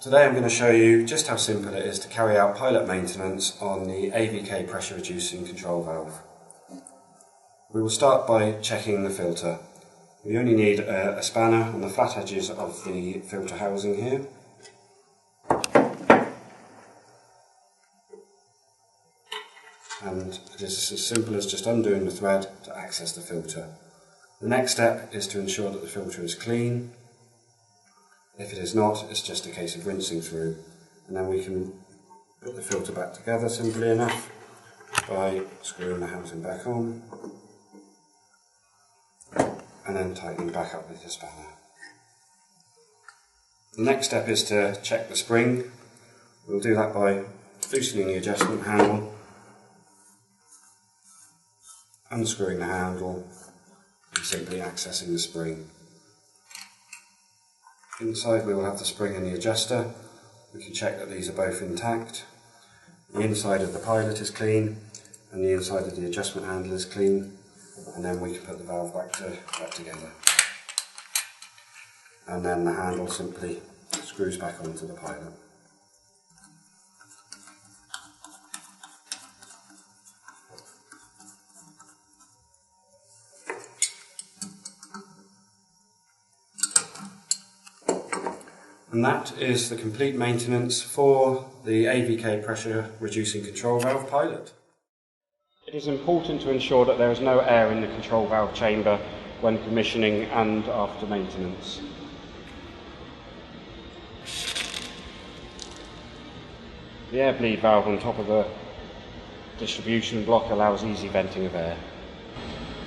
Today I'm going to show you just how simple it is to carry out pilot maintenance on the AVK pressure reducing control valve. We will start by checking the filter. We only need a spanner on the flat edges of the filter housing here. And it is as simple as just undoing the thread to access the filter. The next step is to ensure that the filter is clean. If it is not, it's just a case of rinsing through, and then we can put the filter back together simply enough by screwing the housing back on and then tightening back up with the spanner. The next step is to check the spring. We'll do that by loosening the adjustment handle, unscrewing the handle and simply accessing the spring. Inside we will have the spring and the adjuster. We can check that these are both intact. The inside of the pilot is clean and the inside of the adjustment handle is clean, and then we can put the valve back together. And then the handle simply screws back onto the pilot. And that is the complete maintenance for the AVK pressure reducing control valve pilot. It is important to ensure that there is no air in the control valve chamber when commissioning and after maintenance. The air bleed valve on top of the distribution block allows easy venting of air.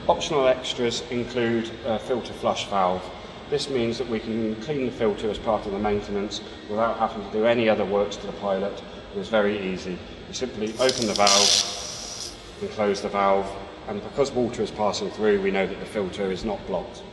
Optional extras include a filter flush valve. This means that we can clean the filter as part of the maintenance without having to do any other works to the pilot. It's very easy. You simply open the valve and close the valve, and because water is passing through, we know that the filter is not blocked.